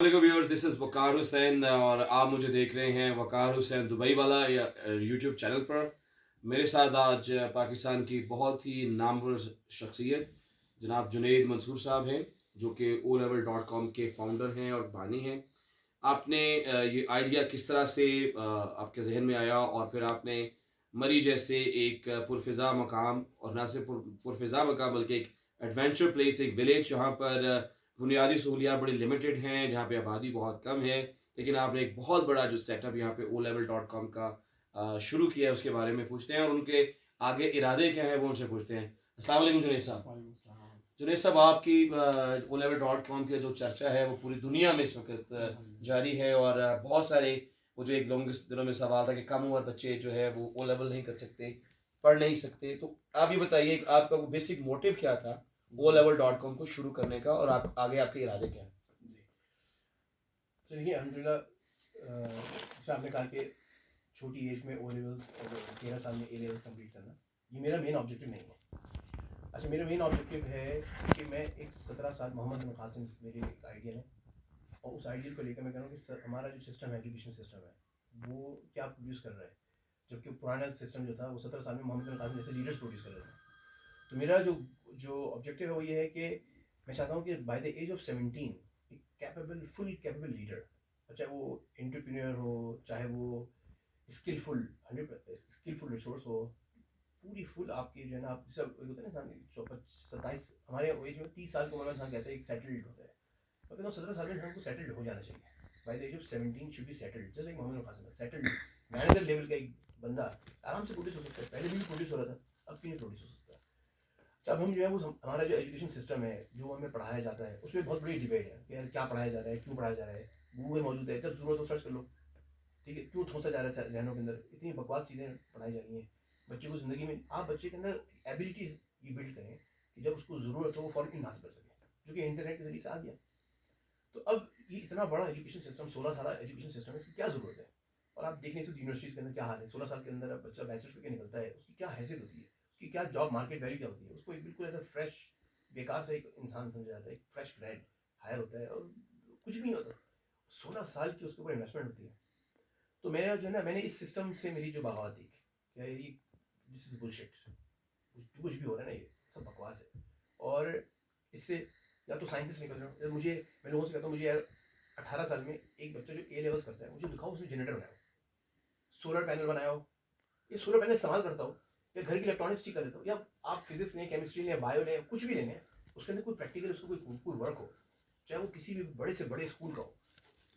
वालेकुम viewers, this is वकार हुसैन और आप मुझे देख रहे हैं वकार हुसैन दुबई वाला या यूट्यूब चैनल पर। मेरे साथ आज पाकिस्तान की बहुत ही नामवर शख्सियत जनाब जुनैद मंसूर साहब हैं, जो कि OLevel.com के फाउंडर हैं और बानी हैं। आपने ये आइडिया किस तरह से आपके जहन में आया और फिर आपने मरी जैसे एक पुरफ़िज़ा मकाम और ना सिर्फ पुरफ़िज़ा मकाम बल्कि एक एडवेंचर प्लेस, एक विलेज जहाँ पर बुनियादी सहूलियात बड़ी लिमिटेड हैं, जहाँ पे आबादी बहुत कम है, लेकिन आपने एक बहुत बड़ा जो सेटअप यहाँ पे OLevel.com का शुरू किया है, उसके बारे में पूछते हैं और उनके आगे इरादे क्या हैं, वो उनसे पूछते हैं। अस्सलाम वालेकुम जुनैद साहब। जुनैद साहब, आपकी OLevel.com की जो चर्चा है, वो पूरी दुनिया में इस वक़्त जारी है और बहुत सारे वो जो एक लोगों के दिलों में सवाल था कि कम उम्र बच्चे जो है वो O-लेवल नहीं कर सकते, पढ़ नहीं सकते। तो आप ये बताइए कि आपका वो बेसिक मोटिव क्या था OLevel.com को शुरू करने का और आप आगे आपके इरादे क्या हैं? जी। तो देखिए अल्हम्दुलिल्लाह जैसे आपने कहा कि छोटी एज में ओ लेवल्स और 13 साल में ए लेवल्स कंप्लीट करना, ये मेरा मेन ऑब्जेक्टिव नहीं है। अच्छा, मेरा मेन ऑब्जेक्टिव है कि मैं एक 17 साल मोहम्मद बिन कासिम मेरी एक आइडिया है और उस आइडिया को लेकर मैं कह रहा हूँ कि हमारा जो सिस्टम है, एजुकेशन सिस्टम है, वो क्या प्रोड्यूस कर रहा है। जबकि पुराना सिस्टम जो था वो 17 साल में मोहम्मद बिन कासिम जैसे लीडर्स प्रोड्यूस कर रहे थे। तो मेरा जो जो ऑब्जेक्टिव है वो ये है कि मैं चाहता हूँ कि बाय द एज ऑफ 17 एक कैपेबल फुल कैपेबल लीडर, चाहे वो एंटरप्रेन्योर हो, चाहे वो स्किलफुल 100 स्किलफुल रिसोर्स हो, पूरी फुल आपकी जो है ना, आप सब होता है ना इंसान 27 हमारे एज में 30 साल की उम्र में इंसान कहता है एक सेटल्ड होता है। मैं कहता हूँ 17 साल में इंसान को सेटल्ड हो जाना चाहिए। By the age of 17 should be settled, जैसे Mohammed Kasim settled manager level का एक बंदा आराम से प्रोड्यूस हो सकता है। पहले भी प्रोड्यूस हो रहा था, अब क्यों नहीं प्रोड्यूस हो सकता। जब हम जो है वो हमारा जो एजुकेशन सिस्टम है, जो हमें पढ़ाया जाता है, उसमें बहुत बड़ी डिबेट है कि यार क्या पढ़ाया जा रहा है, क्यों पढ़ाया जा रहा है। गूगल मौजूद है, जब जरूरत हो सर्च कर लो। ठीक है, क्यों ठोसा जा रहा है जहनों के अंदर, इतनी बकवास चीज़ें पढ़ाई जा रही हैं बच्चे को ज़िंदगी में। आप बच्चे के अंदर एबिलिटी ये बिल्ड करें कि जब उसको ज़रूरत हो वो फ़ौरन हासिल कर सके, जो कि इंटरनेट के जरिए से आ गया। तो अब ये इतना बड़ा एजुकेशन सिस्टम, 16 साल एजुकेशन सिस्टम है, इसकी क्या ज़रूरत है। और आप देख लें यूनिवर्सिटीज़ के अंदर क्या हाल है। 16 साल के अंदर अब बच्चा बैचलर्स करके निकलता है, उसकी क्या हैसियत होती है, उसकी क्या जॉब मार्केट वैल्यू क्या होती है। उसको एक बिल्कुल ऐसा फ्रेश बेकार से एक इंसान समझा जाता है, एक फ्रेश ग्रेड हायर होता है और कुछ भी नहीं होता। 16 साल की उसके ऊपर इन्वेस्टमेंट होती है। तो मैंने जो है ना, मैंने इस सिस्टम से मेरी जो बगावत थी क्या, ये दिस इज बुलशिट, कुछ भी हो रहा है ना, ये सब बकवास है। और इससे या तो साइंटिस्ट निकल रहे हो, मुझे मैं लोगों से कहता हूँ मुझे यार 18 साल में एक बच्चा जो ए लेवल्स करता है, मुझे दिखाओ उसने जनरेटर बनाया हो, सोलर पैनल बनाया हो, ये सोलर पैनल इस्तेमाल करता हो, या घर की इलेक्ट्रॉनिक्स ठीक कर देता हो, या आप फिजिक्स लें, केमिस्ट्री लें, बायो लें, कुछ भी लेंगे, उसके अंदर कोई प्रैक्टिकल, उसको कोई वर्क हो, चाहे वो किसी भी बड़े से बड़े स्कूल का हो।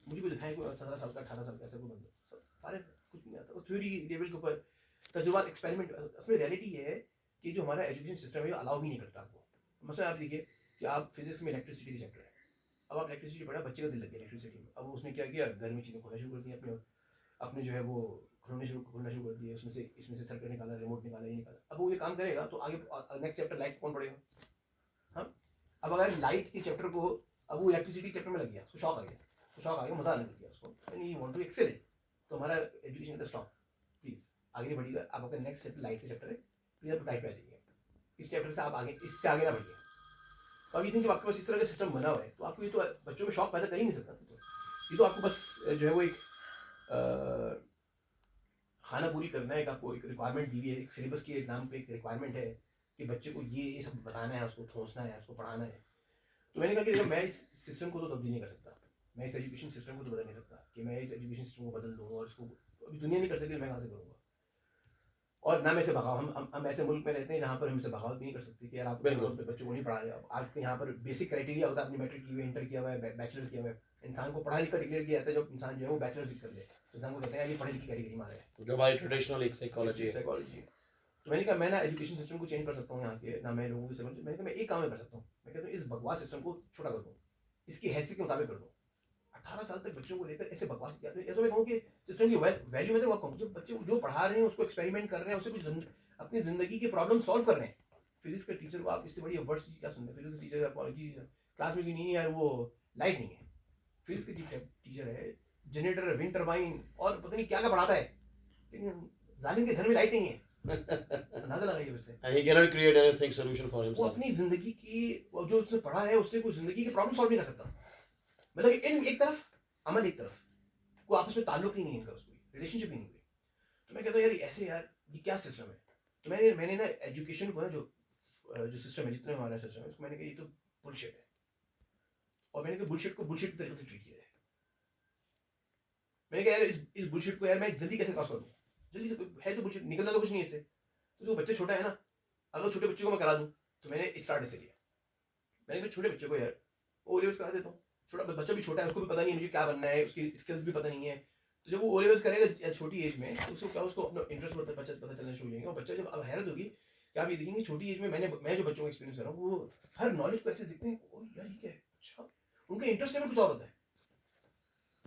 मुझे कोई दिखाए कोई 17 साल का 18 साल का ऐसा कोई बंदा, सारे कुछ नहीं आता। थ्योरी लेवल के ऊपर तजुर्बा एक्सपेरिमेंट। असली रियलिटी ये है कि जो हमारा एजुकेशन सिस्टम है वो अलाउ भी नहीं करता आपको। मसलन आप देखिए कि आप फिजिक्स में इलेक्ट्रिसिटी की चैप्टर है, अब आप इलेक्ट्रिसिटी पढ़ा, बच्चे का दिल लग गया इलेक्ट्रिसिटी में। अब उसने क्या किया, घर में चीज़ें खोलना शुरू कर दी, अपने अपने जो है वो खोलना शुरू कर दिया, उसमें से इसमें से सर्किट निकाला, रिमोट निकाला, ये निकाला। अब वो ये काम करेगा तो आगे नेक्स्ट चैप्टर लाइट कौन पढ़ेगा। हाँ, अब अगर लाइट के चैप्टर को, अब वो इलेक्ट्रिसिटी चैप्टर में लग गया, उसको शौक आ गया, मजा आने लग गया उसको, and you want to excel it. तो हमारा एजुकेशन का स्टॉप, प्लीज आगे नहीं बढ़िएगा। आप अपना नेक्स्ट चैप्टर लाइट का चैप्टर है, प्लीज आप लाइट पे आ जाइए, इस चैप्टर से आप आगे, इससे आगे ना बढ़िए। तो अब ये थिंक जब आपके पास इस तरह का सिस्टम बना हुआ है तो आपको ये तो बच्चों में शौक पैदा कर ही नहीं सकता। तो ये तो आपको बस जो है वो एक खाना पूरी करना है, एक आपको एक रिक्वायरमेंट दी हुई है, एक सिलेबस के नाम पे एक रिक्वायरमेंट है कि बच्चे को ये सब बताना है, उसको ठोसना है, उसको पढ़ाना है। तो मैंने कहा कि मैं इस सिस्टम को तो तब्दील नहीं कर सकता, मैं इस एजुकेशन सिस्टम को तो बदल नहीं सकता कि मैं इस एजुकेशन सिस्टम को बदल दूँ और इसको अभी दुनिया नहीं कर सकती, मैं कहाँ से करूँगा। और ना मैं से भगाओ, हम ऐसे मुल्क में रहते हैं जहाँ पर हम इसे बगावत भी नहीं कर सकते कि यार आप बच्चों को नहीं पढ़ा रहे। आपके यहाँ पर बेसिक क्राइटेरिया होता है, आपने मैट्रिक की हुई, इंटर किया हुआ है, बैचलर्स किया हुआ है, इंसान को पढ़ा लिखा डिक्लेयर किया जाता है। जब इंसान जो है वो बैचलर भी कर ले तो इंसान को कहते हैं यार ये पढ़े लिखी कैटेगरी में आ रहा है, जो हमारी ट्रेडिशनल एक साइकोलॉजी है। तो मैंने कहा मैं ना एजुकेशन सिस्टम को चेंज कर सकता हूँ यहाँ के, ना मैं लोगों की समझ। मैंने कहा मैं एक काम में कर सकता हूँ, मैं कहता हूँ इस बकवास सिस्टम को छोटा कर दूँ, इसकी हैसियत के मुताबिक कर दूँ। 18 साल तक बच्चों को लेकर ऐसे बकवास किया, तो मैं कहूँ कि सिस्टम की वैल्यू में तो कहूँ जब बच्चे जो पढ़ा रहे हैं उसको एक्सपेरिमेंट कर रहे हैं, उससे कुछ अपनी जिंदगी के प्रॉब्लम सॉल्व कर रहे हैं। फिजिक्स के टीचर को आप इससे बड़ी वर्ड्स क्या सुनते हैं, फिजिक्स टीचर अपॉलॉजी क्लास में क्यों नहीं है यार, वो लाइट नहीं है। फिजिक्स के टीचर है, जनरेटर, विंड टर्बाइन और पता नहीं क्या क्या पढ़ाता है, लेकिन जालिम के घर में लाइट नहीं है। अंदाजा लगाइए उससे। And he cannot create anything solution for वो himself. अपनी जिंदगी की जो उसने पढ़ा है उससे कोई जिंदगी की प्रॉब्लम सॉल्व नहीं कर सकता। मतलब इल्म एक तरफ, अमल एक तरफ, कोई आपस में ताल्लुक ही नहीं है इनका, कोई रिलेशनशिप ही नहीं हुई। तो मैं कहता हूँ यार ऐसे यार ये क्या सिस्टम है। तो मैंने ना एजुकेशन को ना जो सिस्टम है, जितना हमारा सिस्टम है, उसको मैंने कहा ये तो बुलशिट है, और मैंने कहा बुलशिट को बुलशिट तरीके से ट्रीट किया है। मैंने कहा यार इस बुलशिट को यार मैं जल्दी कैसे क्रॉस करूँ, जल्दी से है तो बुलशिट निकलना तो कुछ नहीं है इससे। तो जो बच्चा छोटा है ना, अगर छोटे बच्चे को मैं करा दूँ, तो मैंने स्टार्ट ऐसे किया, मैंने कहा छोटे बच्चे को यार ओ लेवल्स करा देता हूँ। छोटा बच्चा भी छोटा है, उसको भी पता नहीं है मुझे क्या बनना है, उसकी स्किल्स भी पता नहीं है। तो जब वो ओ लेवल्स करेगा छोटी एज में, तो उसको क्या, उसको अपना इंटरेस्ट पता चलना शुरू हो जाएगा। और बच्चा जब अब हैरत होगी कि आप ये देखेंगे छोटी एज में मैं जो बच्चों को एक्सपीरियंस कर रहा हूँ, वो हर नॉलेज को ऐसे देखते हैं, ओ यार ये क्या है, अच्छा, उनका इंटरेस्ट लेवल कुछ और होता है।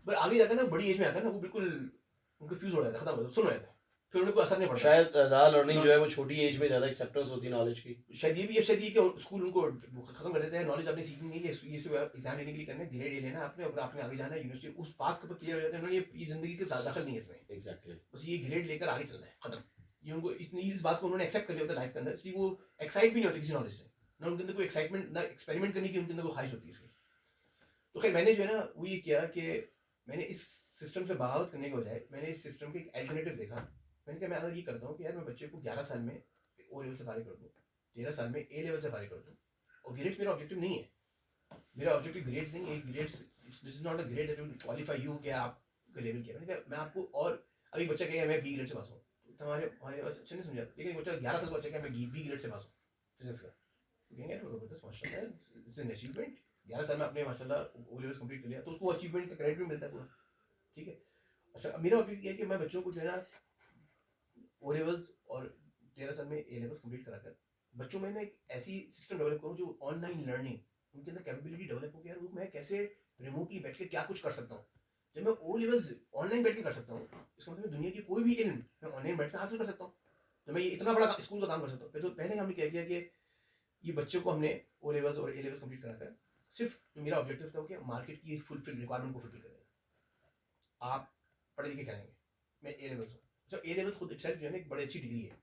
पर आगे जाकर ना, बड़ी एज में आकर ना, वो बिल्कुल उनका फ्यूज हो जाता है, खत्म हो जाता है, सुन हो जाता है, फिर उनको असर नहीं पड़ता। शायद ज़्यादा लर्निंग जो है वो छोटी एज में ज़्यादा एक्सेप्टेंस होती है नॉलेज की। शायद ये भी है, शायद ये कि स्कूल उनको खत्म कर देते हैं, नॉलेज आपने सीखनी नहीं है, ये सब एग्जाम लेने के लिए करना है, ग्रेड ए लेना है आपने, अगर आपने आगे जाना है यूनिवर्सिटी, उस पाथ पर क्लियर हो जाते हैं उन्होंने, ये जिंदगी के दाखिल नहीं है इसमें। एग्जैक्टली। बस ये ग्रेड लेकर आगे चलना है, खत्म। ये उनको इतनी इस बात को उन्होंने एक्सेप्ट कर लिया होता है लाइफ के अंदर, इसलिए वो एक्साइट भी नहीं होते किसी नॉलेज से, ना उनके अंदर कोई एक्साइटमेंट, ना एक्सपेरिमेंट करने की उनके अंदर कोई ख्वाहिश होती है इसकी। तो खैर मैंने जो है ना वो ये किया कि मैंने इस सिस्टम से बगावत करने के बजाय मैंने इस सिस्टम के एक अल्टरनेटिव देखा। मैंने कहा मैं अगर ये करता हूँ कि यार मैं बच्चे को 11 साल में ओ लेवल से फारिग कर दूँ, 13 साल में ए लेवल से फारिग कर दूँ, और ग्रेड्स मेरा ऑब्जेक्टिव नहीं है, मेरा ऑब्जेक्टिव ग्रेड्स नहीं है, grades this is not a grade that will qualify you कि आप लेवल किया। मैंने कहा मैं आपको, और अभी बच्चा कहेगा मैं बी ग्रेड से पास हूँ, तो हमारे हमारे अच्छा नहीं समझा, लेकिन एक बच्चा 11 साल का बच्चा कहेगा मैं बी ग्रेड से पास हूँ फिजिक्स का, तो कहेंगे यार जबरदस्त माशाल्लाह, इट्स एन अचीवमेंट, 11 साल में आपने माशाल्लाह ओ लेवल्स कंप्लीट कर लिया, तो उसको अचीवमेंट का क्रेडिट भी मिलता है पूरा, ठीक है। अच्छा मेरा ऑब्जेक्टिव ये है कि मैं बच्चों को जो है ना ओ लेवल्स और 13 साल में ए लेवल्स कंप्लीट कराकर बच्चों में ना एक ऐसी सिस्टम डेवलप करूँ जो ऑनलाइन लर्निंग, उनके अंदर कैपेबिलिटी डेवलप हो कि यार वो मैं कैसे रिमोटली बैठ के क्या कुछ कर सकता हूँ। जब मैं ओ लेवल्स ऑनलाइन बैठ के कर सकता हूँ, इसका मतलब दुनिया की कोई भी इल्म मैं ऑनलाइन बैठ कर हासिल कर सकता हूँ, तो मैं ये इतना बड़ा स्कूल का काम कर सकता हूँ। तो पहले हमने क्या किया कि ये बच्चों को हमने ओ लेवल्स और ए लेवल्स कंप्लीट कराकर, सिर्फ जो मेरा ऑब्जेक्टिव था कि मार्केट की फुलफिल रिक्वायरमेंट को फुलफिल करेगा, आप पढ़े लिखे करेंगे, मैं ए लेवल्स हूँ। जब ए लेवल्स खुद इटसेल्फ जो है ना एक बड़ी अच्छी डिग्री है,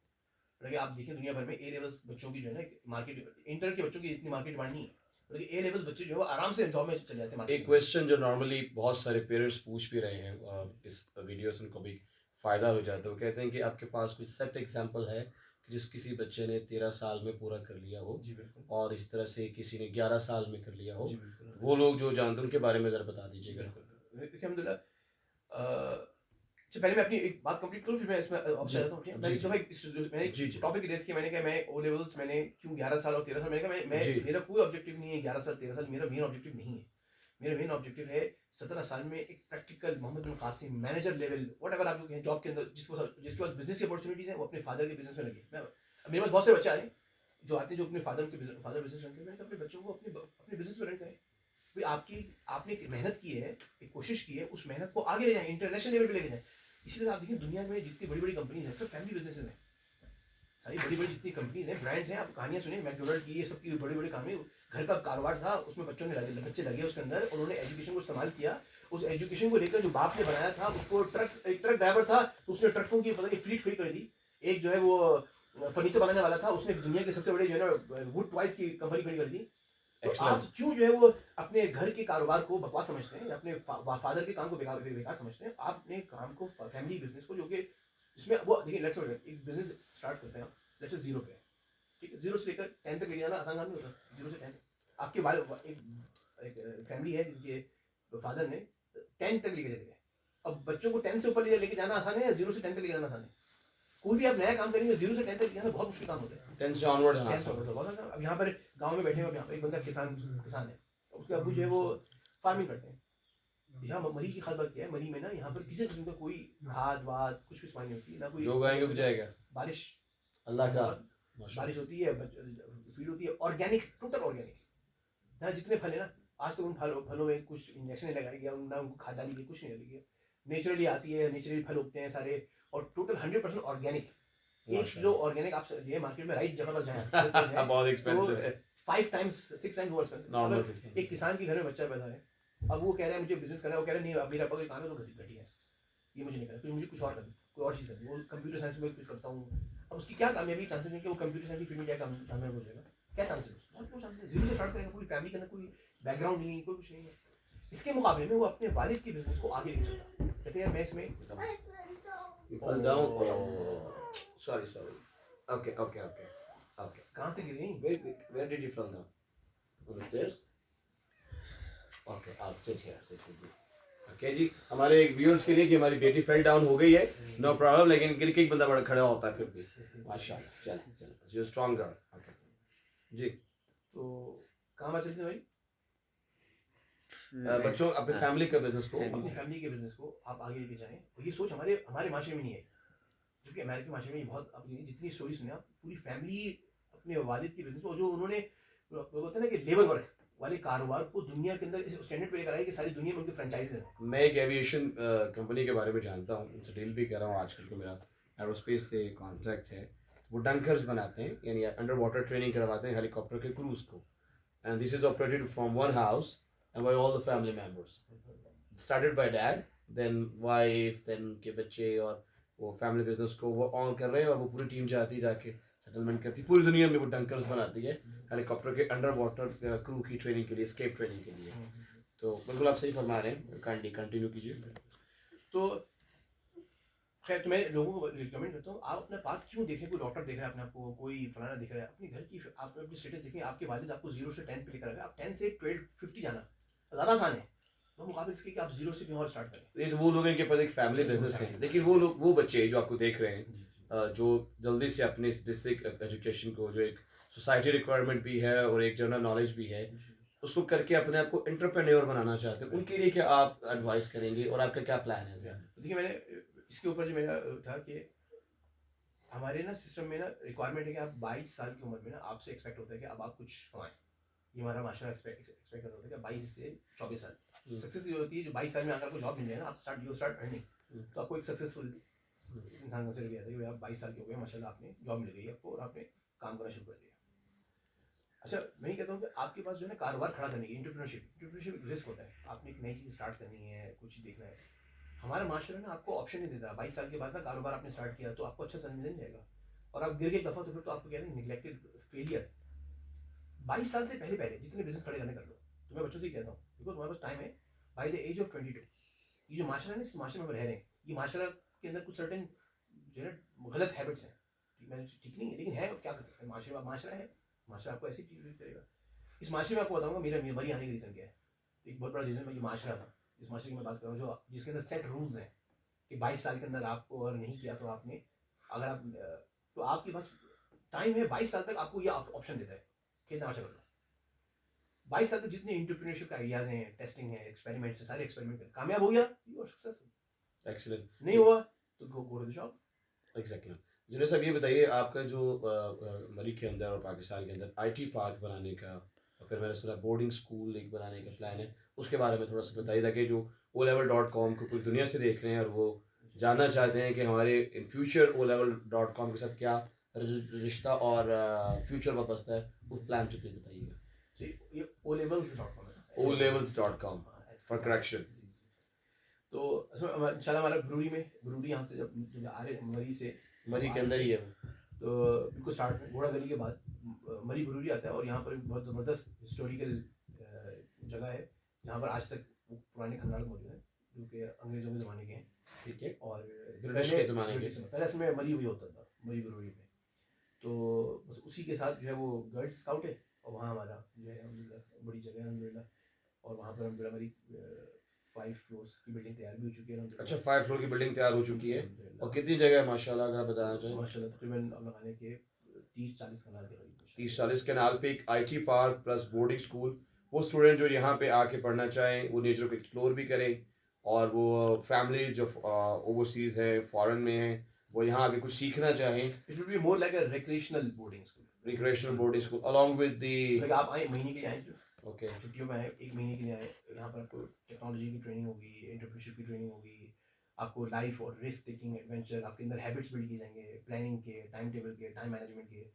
मतलब आप देखिए दुनिया भर में ए लेवल्स बच्चों की जो है ना मार्केट, इंटर के बच्चों की इतनी मार्केट डिमांड नहीं है, लेकिन ए लेवल्स बच्चे जो है वो आराम से जॉब में चले जाते हैं। एक क्वेश्चन जो नॉर्मली बहुत सारे पेरेंट्स पूछ भी रहे हैं, इस वीडियो से उनको भी फ़ायदा हो जाता है, वो कहते हैं कि आपके पास कोई सेट एग्जांपल है कि जिस किसी बच्चे ने 13 साल में पूरा कर लिया हो, जी बिल्कुल, और इस तरह से किसी ने 11 साल में कर लिया हो, जी बिल्कुल, वो लोग जो जानते हैं उनके बारे में ज़रा बता दीजिएगा। बिल्कुल अल्हम्दुलिल्लाह। अच्छा पहले मैं अपनी एक बात कंप्लीट करूं, फिर मैं इसमें ऑप्शन जी, देता हूं, ठीक है। जी, मैंने जी। जो भाई मैंने जी, जी। टॉपिक रेस किया, मैंने कहा मैं ओ लेवल्स मैंने क्यों 11 साल और 13 साल, मैंने कहा मैं जी। मेरा कोई ऑब्जेक्टिव नहीं है 11 साल 13 साल, मेरा मेन ऑब्जेक्टिव नहीं है। मेरा मेन ऑब्जेक्टिव है 17 साल में एक प्रैक्टिकल मोहम्मद बिन कासिम मैनेजर लेवल व्हाटएवर आप जो कहें जॉब के अंदर, जिसके पास बिजनेस की अपॉर्चुनिटीज है, वो अपने फादर के बिजनेस में लगे। मेरे पास बहुत से बच्चे आए जो आते हैं जो अपने फादर बिजनेस रन करते हैं, मैंने कहा अपने बच्चों को अपने बिजनेस में रन करें। भाई आपने एक मेहनत की है, एक कोशिश की है, उस मेहनत को आगे ले जाएं, इंटरनेशनल लेवल पे लेके जाएं। इसलिए आप देखिए दुनिया में जितनी बड़ी बड़ी कंपनीज हैं सब फैमिली बिजनेसेस हैं, सारी बड़ी बड़ी जितनी कंपनीज हैं, ब्रांड्स हैं, आप कहानियां सुनिए मैकडोनल्ड की, ये सब की बड़ी बड़ी कहानी, घर का कारोबार था, उसमें बच्चे लगे उसके अंदर, उन्होंने एजुकेशन को इस्तेमाल किया, उस एजुकेशन को लेकर जो बाप ने बनाया था उसको, एक ट्रक ड्राइवर था तो उसने ट्रकों की पता नहीं फ्लीट खड़ी कर दी। एक जो है वो फर्नीचर बनाने वाला था, उसने दुनिया के सबसे बड़े जो है ना वुड टॉयज की कंपनी खड़ी कर दी। तो आप क्यों जो है वो अपने घर के कारोबार को बकवास समझते हैं, या अपने फादर के काम को बेकार समझते हैं। आप अपने काम को, फैमिली बिजनेस को, जो कि इसमें वो देखिए, लेट्स एक बिजनेस स्टार्ट करते हैं, लेट्स जीरो पे, ठीक है, जीरो से लेकर 10 तक लेके जाना आसान काम नहीं होता, जीरो से 10 आपके एक फैमिली है जिनके फादर ने 10 तक लेके चले गए। अब बच्चों को 10 से ऊपर लेके जाना आसान है या जीरो से 10 तक लेके जाना आसान है? कोई भी आप नया काम करेंगे जीरो से 10 तक लेके जाना बहुत मुश्किल काम होता है। 10 से ऑनवर्ड है ना। अब यहाँ पर गांव में बैठे हुए, यहाँ पर एक बंदा किसान है, उसके अबू जो है वो फार्मिंग करते हैं। यहाँ मरी की खास बात क्या है, मरी में ना यहाँ पर किसी किस्म का कोई खाद वाद कुछ भी इस्तेमाल नहीं होती, ना कोई जो उगाएंगे उग जाएगा, बारिश अल्लाह का बारिश होती है, फीड होती है, ऑर्गेनिक, टोटल ऑर्गेनिक। यहाँ जितने फल है ना, आज तो उन फलों में कुछ इंजेक्शन लगाया गया, ना उनको खाद डाली गई, कुछ नहीं डाली गई, नेचुरली आती है, नेचुरली फल उगते हैं सारे, और टोटल 100% ऑर्गेनिक। 1 किलो ऑर्गेनिक आप लिए मार्केट में राइट जगह पर जाएं बहुत एक्सपेंसिव है, 5 टाइम्स 6 टाइम्स मोर एक्सपेंसिव। एक किसान के घर में बच्चा पैदा है, अब वो कह रहा है मुझे बिजनेस करना है, वो कह रहा है नहीं अब मेरा कोई काम है तो घटी है, ये मुझे नहीं करना, तो मुझे कुछ और करना, कोई और चीज़ करनी, वो कंप्यूटर साइंस में कुछ करता हूँ। अब उसकी क्या कामयाबी, चांसेस है कि वो कंप्यूटर साइंस की फील्ड में क्या कामयाब हो जाएगा? क्या चांसेस? बहुत कम चांसेस। जीरो से स्टार्ट करेगा, कोई फैमिली के अंदर कोई बैकग्राउंड नहीं है, कोई कुछ नहीं है। इसके मुकाबले में वो अपने वालिद के बिजनेस को आगे नहीं चलता, कहते हैं मैं इसमें You fell down? Oh, sorry. Okay. कहाँ से गिर गई? Where did you fall down? On the stairs? Okay, I'll sit here. Sit with you. Okay जी, हमारे व्यूअर्स के लिए कि हमारी बेटी फेल डाउन हो गई है, नो प्रॉब्लम, लेकिन गिर के एक बंदा बड़ा खड़ा होता है फिर भी, माशाल्लाह, चल, यू स्ट्रॉन्ग गर्ल, ओके जी। तो कहाँ बात चलती है भाई? बच्चों अपने फैमिली का बिजनेस को, अपनी फैमिली के बिजनेस को आप आगे लेके जाएं, और ये सोच हमारे माशरे में नहीं है, क्योंकि अमेरिकन माशरे में बहुत, अब जितनी स्टोरी सुने आप, पूरी फैमिली अपने वालिद के बिजनेस को, जो उन्होंने बोलते हैं ना कि लेबर वर्क वाले कारोबार को दुनिया के अंदर इस स्टैंडर्ड पे लेकर आए कि सारी दुनिया में उनके फ्रेंचाइजीज हैं। मैं एक एविएशन कंपनी के बारे में जानता हूँ, उनसे डील भी कर रहा हूँ आजकल, को मेरा एरोस्पेस से कॉन्ट्रैक्ट है, वो डंकर्स बनाते हैं, यानी अंडर वाटर ट्रेनिंग करवाते हैं हेलीकॉप्टर के क्रूज को, and this is operated from one house and by all the family members. Started by dad, then wife, then के बच्चे, और वो फैमिली बिजनेस को वो ऑन कर रहे हैं, और वो पूरी टीम जाती है, जाके सेटलमेंट करती है, पूरी दुनिया में वो डंकर्स बनाती है हेलीकॉप्टर के अंडर वाटर क्रू की ट्रेनिंग के लिए, स्केप ट्रेनिंग के लिए। तो बिल्कुल आप सही फरमा रहे हैं, काइंडली कंटिन्यू कीजिए। तो खैर, तो मैं लोगों को रिकमेंड करता हूँ, आप अपना पाथ क्यों देखें, कोई डॉक्टर देख रहा है अपने आपको, कोई फलाना देख रहा है, अपने घर की आप अपनी स्टेटस देखें, आपके वालिद आपको 0 से 10 पे लेकर आएगा, आप 10 से 12 50 जाना ज़्यादा आसान है, तो मुकाबले इसके कि आप 0 से कहीं और स्टार्ट करें। ये तो वो लोग हैं के पास एक फैमिली बिजनेस है, लेकिन वो लोग, वो बच्चे जो आपको देख रहे हैं, जो जल्दी से अपने इस बेसिक एजुकेशन को, जो एक सोसाइटी रिक्वायरमेंट भी है और एक जनरल नॉलेज भी है, उसको करके अपने आप को एंटरप्रेन्योर बनाना चाहते हैं, उनके लिए क्या आप एडवाइस करेंगे और आपका क्या प्लान है? देखिए, मैंने इसके ऊपर जो मेरा था कि हमारे ना सिस्टम में ना रिक्वायरमेंट है कि आप 22 साल की उम्र में ना आपसे एक्सपेक्ट होता है कि अब आप कुछ कमाएं, ये हमारा माशरा एक्सपेक्ट करता होता है कि 22 से 24 साल सक्सेस ये होती है, जो 22 साल में अगर आपको जॉब मिल जाए ना, आप स्टार्ट अर्निंग, तो आपको एक सक्सेसफुल इंसान कंसिडर किया जाता है कि आप 22 साल के हो गए, माशाल्लाह आपने जॉब मिल गई आपको और आपने काम करना शुरू कर दिया। अच्छा, मैं ये कहता हूँ कि आपके पास जो है ना कारोबार खड़ा करने की एंटरप्रेन्योरशिप रिस्क होता है, आपने एक नई चीज़ स्टार्ट करनी है, कुछ देखना है, हमारा माशरा ना आपको ऑप्शन नहीं देता। 22 साल के बाद ना कारोबार आपने स्टार्ट किया तो आपको अच्छा समय मिल जाएगा, और आप गिर गए एक दफ़ा तो फिर तो आपको कहते हैं निगलेक्टेड फेलियर। 22 साल से पहले जितने बिजनेस खड़े करने कर लो, तो मैं बच्चों से कहता हूँ, देखो तुम्हारे पास टाइम है, बाई द एज ऑफ 22, ये जो माशरा है ना, इस माशरे में रह रहे हैं, ये माशरा के अंदर कुछ सर्टेन जो है गलत हैबिट्स हैं, ठीक नहीं है, लेकिन है, क्या कर सकते हैं, माशरा है, माशरा आपको ऐसे ट्रीट करेगा। इस माशरे में आपको बताऊँगा मेरा मरी आने का रीज़न क्या है। एक बहुत बड़ा रीज़न ये माशरा था, इस माशरे की मैं बात कर रहा हूँ, जो जिसके अंदर सेट रूल्स हैं कि 22 साल के अंदर आपको अगर नहीं किया तो आपने, अगर आप, तो आपके पास टाइम है 22 साल तक, आपको ये ऑप्शन देता है कि तमाशा कर लो। 22 साल तक जितने एंटरप्रेन्योरशिप के आइडियाज हैं, टेस्टिंग है, एक्सपेरिमेंट्स है, सारे एक्सपेरिमेंट कर, कामयाब हो गया, यू आर सक्सेसफुल, एक्सीलेंट, नहीं हुआ तो go to the job. Exactly. Junaid साहब, ये बताइए, आपका जो मरी के अंदर और पाकिस्तान के अंदर आईटी पार्क बनाने का, और फिर मैंने सुना बोर्डिंग स्कूल एक बनाने का प्लान है, उसके बारे में थोड़ा सा बताइए, ताकि जो olevel.com को पूरी दुनिया से देख रहे हैं और वो जानना चाहते हैं कि हमारे इन फ्यूचर olevel.com के साथ क्या रिश्ता और फ्यूचर वापसता है, उस प्लान से प्लीज बताइएगा। ये olevels.com है, olevels.com फॉर करेक्शन। तो इंशाल्लाह हमारा ब्रूरी यहाँ से जब आ रहे मरी के अंदर ही है, तो बिल्कुल स्टार्ट में घोड़ा गली के बाद मरी ब्रूरी आता है, और यहाँ पर बहुत ज़बरदस्त हिस्टोरिकल जगह है जहाँ पर आज तक पुराने खंडार मौजूद हैं जो कि अंग्रेज़ों के ज़माने के हैं, ठीक है, और ब्रिटिश के ज़माने के, पहले इसमें मरी हुई होता था, मरी ब्रूरी में, तो बस उसी के साथ जो है वो गर्ल्स स्काउट है, और वहाँ हमारा जो है अल्हम्दुलिल्लाह बड़ी जगह है अल्हम्दुलिल्लाह, और वहाँ पर अल्हम्दुलिल्लाह हमारी 5 फ्लोर्स की बिल्डिंग तैयार भी हो चुकी है। अच्छा, 5 फ्लोर की बिल्डिंग तैयार हो चुकी है, और कितनी जगह है माशाल्लाह, अगर आप बताना चाहें? माशाल्लाह तकरीबन अब लगाने के 30-40 कनाल के करीब, 30-40 कनाल पे एक IT park plus boarding school, वो स्टूडेंट जो यहाँ पे आके पढ़ना चाहें, वो नेचर को एक्सप्लोर भी करें, और वो फैमिली जो ओवरसीज है, फॉरेन में है, वो यहाँ आके कुछ सीखना चाहें, it will be more like a recreational boarding school along with the, आप आए महीने के लिए आए सिर्फ, ओके, छुट्टियों में आए, 1 महीने के लिए आए, यहाँ पर आपको टेक्नोलॉजी की ट्रेनिंग होगी, एंटरप्रेन्योरशिप की ट्रेनिंग होगी, आपको लाइफ और रिस्क टेकिंग एडवेंचर, आपके अंदर हैबिट्स बिल्ड किए जाएंगे, प्लानिंग के, टाइम टेबल के, टाइम मैनेजमेंट के।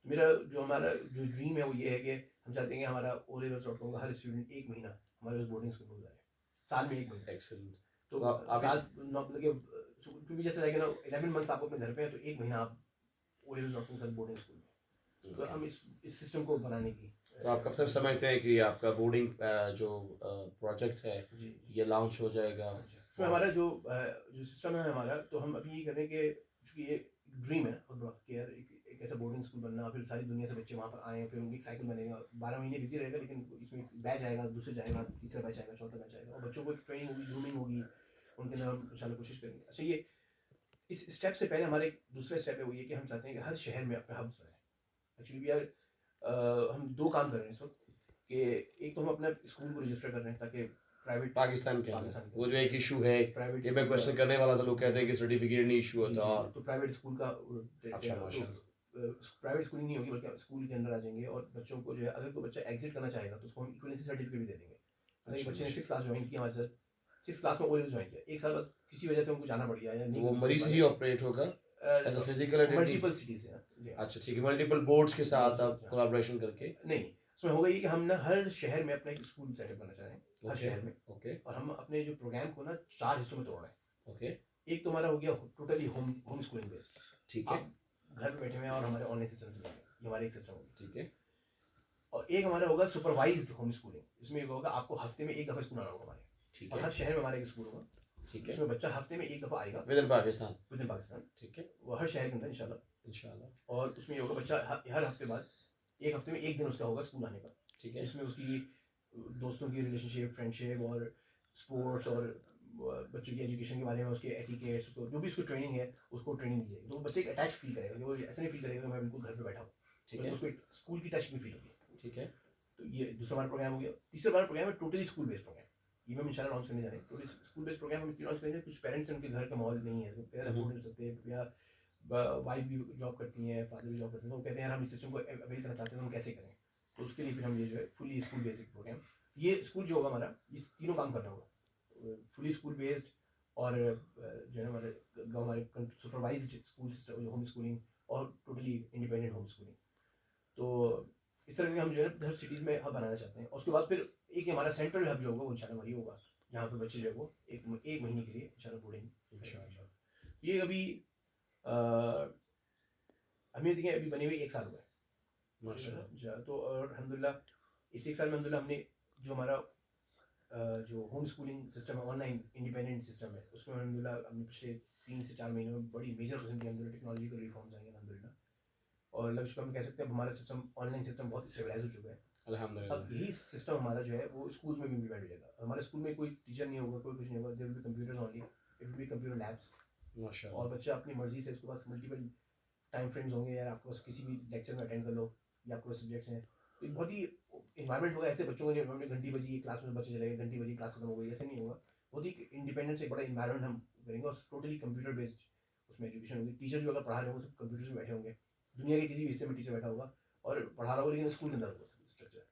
तो हमारा जो ड्रीम है वो ये है कि हम चाहते हैं कि हमारा olevels.com का हर स्टूडेंट 1 महीना हमारे उस बोर्डिंग स्कूल में गुजारे, साल में 1 महीना। एक्सेलेंट। तो साल मतलब जैसे लाइक ना 11 मंथ्स आप अपने घर पे हैं, तो 1 महीना आप olevels.com के साथ बोर्डिंग स्कूल में, तो हम इस सिस्टम को बनाने की तो आप कब तक समझते हैं कि आपका बोर्डिंग जो प्रोजेक्ट है जी ये लॉन्च हो जाएगा? इसमें हमारा जो सिस्टम है हमारा, तो हम अभी ये कर रहे हैं कि चूँकि ये ड्रीम है बहुत बड़ा कि यार एक ऐसा बोर्डिंग स्कूल बनना, फिर सारी दुनिया से बच्चे वहाँ पर आएँ, फिर उनकी एक साइकिल बनेगा, 12 महीने बिजी रहेगा, लेकिन इसमें एक बैच आएगा, दूसरे जाएगा, तीसरा बैच आएगा, चौथा बैच आएगा, और बच्चों को एक ट्रेनिंग होगी, ग्रूमिंग होगी, उनके अंदर हम इंशाल्लाह कोशिश करेंगे। अच्छा, ये इस स्टेप से पहले हमारा एक दूसरा स्टेप है, वो ये कि हम चाहते हैं कि हर शहर में अपना हब्स बनाए। एक्चुअली यार हम 2 काम कर रहे हैं इस वक्त, कि एक तो हम अपना स्कूल को रजिस्टर कर रहे हैं ताकि प्राइवेट पाकिस्तान के पाकिस्तान अंदर के वो जो एक इशू है, प्राइवेट ये मैं क्वेश्चन करने वाला था, लोग कहते हैं कि सर्टिफिकेट नहीं इशू होता, और तो प्राइवेट स्कूल का अच्छा माशाल्लाह, प्राइवेट स्कूलिंग नहीं होगी, बल्कि स्कूल के अंदर आ जाएंगे, और बच्चों को जो है अगर कोई बच्चा एग्जिट करना चाहेगा तो उसको हम इक्वलेंसी सर्टिफिकेट भी दे देंगे। अगर एक बच्चे ने 6 क्लास ज्वाइन किया हमारे साथ, 6 क्लास में ओ लेवल ज्वाइन किया, एक साल बाद किसी वजह से उनको जाना पड़ गया या तो नहीं, वो मरी से ही ऑपरेट होगा as a physical entity? Multiple cities से। अच्छा ठीक है, मल्टीपल बोर्ड्स के साथ आप कोलैबोरेशन करके? नहीं, उसमें होगा ये कि हम ना हर शहर में अपना एक स्कूल सेटअप करना चाह रहे हैं, हर शहर में। ओके और हम अपने जो प्रोग्राम को ना 4 हिस्सों में तोड़ रहे हैं। ओके एक तो हमारा हो गया टोटली होम स्कूलिंग बेस्ड, ठीक है आप घर पे बैठे हुए हैं और हमारे ऑनलाइन सिस्टम से जुड़े हैं, ये हमारा एक सिस्टम होगा। ठीक है और एक हमारा होगा सुपरवाइज्ड होम स्कूलिंग, इसमें ये होगा आपको हफ्ते में एक दफ़ा स्कूल आना होगा हमारे, ठीक और है हर शहर में हमारा एक स्कूल होगा, ठीक है इसमें बच्चा हफ्ते में एक दफ़ा आएगा with in Pakistan? With in Pakistan, ठीक है वो हर शहर के अंदर इंशाल्लाह। इंशाल्लाह। और उसमें ये होगा बच्चा हर हफ्ते बाद, एक हफ्ते में एक दिन उसका होगा स्कूल आने का, ठीक है जिसमें उसकी दोस्तों की रिलेशनशिप, फ्रेंडशिप और स्पोर्ट्स और बच्चों की एजुकेशन के बारे में, उसके एटिकेट्स, उसको जो भी उसको ट्रेनिंग है उसको ट्रेनिंग दी जाएगी, तो वो बच्चे एक अटैच फील करेगा, वो ऐसे नहीं फील करेगा कि मैं बिल्कुल घर पे बैठा हूँ, ठीक बल्कि है उसको एक स्कूल की टच भी फील होगी। ठीक है तो ये दूसरा हमारा प्रोग्राम हो गया। तीसरा हमारा प्रोग्राम है टोटली स्कूल बेस्ड प्रोग्राम, ये हम इंशाल्लाह लॉन्च करने जा रहे हैं। टोटली स्कूल बेस्ड प्रोग्राम हम इसलिए लॉन्च करेंगे, कुछ पेरेंट्स उनके घर का माहौल नहीं है, पेरेंट्स अफोर्ड नहीं कर सकते, या वाइफ भी जॉब करती हैं, फादर भी जॉब करते हैं, तो वो कहते हैं यार हम इस सिस्टम को अवेल करना चाहते हैं, तो हम कैसे करें? तो उसके लिए फिर हम ये जो है फुली स्कूल बेस्ड प्रोग्राम, ये स्कूल जो होगा हमारा, इस तीनों काम करना होगा, फुली स्कूल बेस्ड, और जो है हमारे supervised school system home schooling, और टोटली इंडिपेंडेंट होम स्कूलिंग। तो इस तरह के हम जो है हर सिटीज़ में हब बनाना चाहते हैं, और उसके बाद फिर एक हमारा सेंट्रल हब जो होगा वो इंशाल्लाह वही होगा, जहाँ पर बच्चे जो है वो एक महीने के लिए इंशाल्लाह बोर्डिंग इंशाल्लाह। ये अभी हमें देखिए अभी बने हुए 1 साल हुआ है माशाल्लाह। तो, और अल्हम्दुलिल्लाह इस 1 साल में अल्हम्दुलिल्लाह हमने जो हमारा जो होम स्कूलिंग सिस्टम है, ऑनलाइन इंडिपेंडेंट सिस्टम है, उसमें अल्हम्दुलिल्लाह हमने पिछले 3 से 4 महीनों में बड़ी मेजर किस्म की अल्हम्दुलिल्लाह टेक्नोलॉजिकल रिफॉर्म्स आई हैं अल्हम्दुलिल्लाह, और लग चुका, हम कह सकते हैं अब हमारा सिस्टम, ऑनलाइन सिस्टम बहुत स्टेबलाइज हो चुका है। अल्हम्दुलिल्लाह। अब यही सिस्टम हमारा जो है वो स्कूल में भी इम्प्लीमेंट हो जाएगा। हमारे स्कूल में कोई टीचर नहीं होगा, कोई कुछ नहीं होगा, there will be computers only, it will be computer labs, माशाल्लाह। और बच्चा अपनी मर्जी से, उसके पास मल्टीपल टाइम फ्रेम्स होंगे, यार आपके पास किसी भी लेक्चर में अटेंड कर लो, या आपके पास सब्जेक्ट्स हैं, तो एक बहुत ही इन्वायरमेंट होगा। ऐसे बच्चों को हमने घंटी बजी क्लास में बच्चे चले गए, घंटी बजी क्लास खत्म हो गई, ऐसे नहीं होगा। बहुत ही इंडिपेंडेंस, एक बड़ा इन्वायरमेंट हम करेंगे, और टोटली कंप्यूटर बेस्ड उसमें एजुकेशन होगी। टीचर जो अगर पढ़ा रहे होंगे सब कंप्यूटर में बैठे होंगे, दुनिया के किसी भी हिस्से में टीचर बैठा होगा और पढ़ा रहा होगा, लेकिन स्कूल के अंदर होगा स्ट्रक्चर,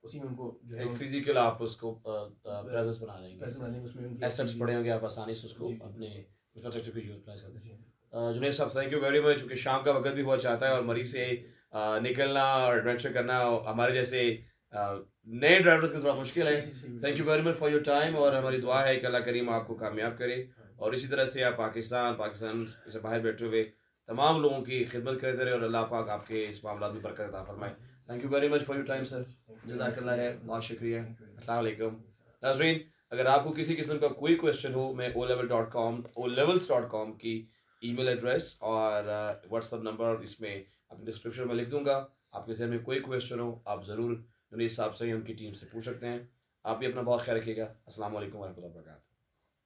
उसी में उनको जो है एक फिजिकल आप उसको प्रेजेंस बना देंगे, प्रेजेंट बनाने में, उसमें उनकी एसेट्स पड़े होंगे, आप आसानी से उसको जी, जी, अपने इंफ्रास्ट्रक्चर को यूज कर सकते हैं। जी। जुनैद साहब थैंक यू वेरी मच, क्योंकि शाम का वक्त भी बहुत चाहता है और मरी से निकलना और एडवेंचर करना हमारे जैसे नए ड्राइवर्स के थोड़ा मुश्किल है। Thank you very much for your time, और हमारी दुआ है कि अल्लाह करीम आपको कामयाब करे, और इसी तरह से आप पाकिस्तान से बाहर बैठे हुए तमाम लोगों की खिदमत करते रहे, और अल्लाह पाक आपके इस मामला में बरकत अता फरमाए। Thank you very much for your time sir, जज़ाकल्लाह है, बहुत शुक्रिया। अस्सलाम वालेकुम नाज़रीन, अगर आपको किसी किस्म का कोई क्वेश्चन हो, मैं olevels.com की ईमेल एड्रेस और व्हाट्सअप नंबर इसमें अपने डिस्क्रिप्शन में लिख दूंगा। आपके जहन में कोई क्वेश्चन हो, आप ज़रूर जुनैद साहब से, उनकी टीम से पूछ सकते हैं। आप भी अपना बहुत ख्याल रखिएगा। अस्सलाम वालेकुम वरहमतुल्लाहि वबरकातुहू।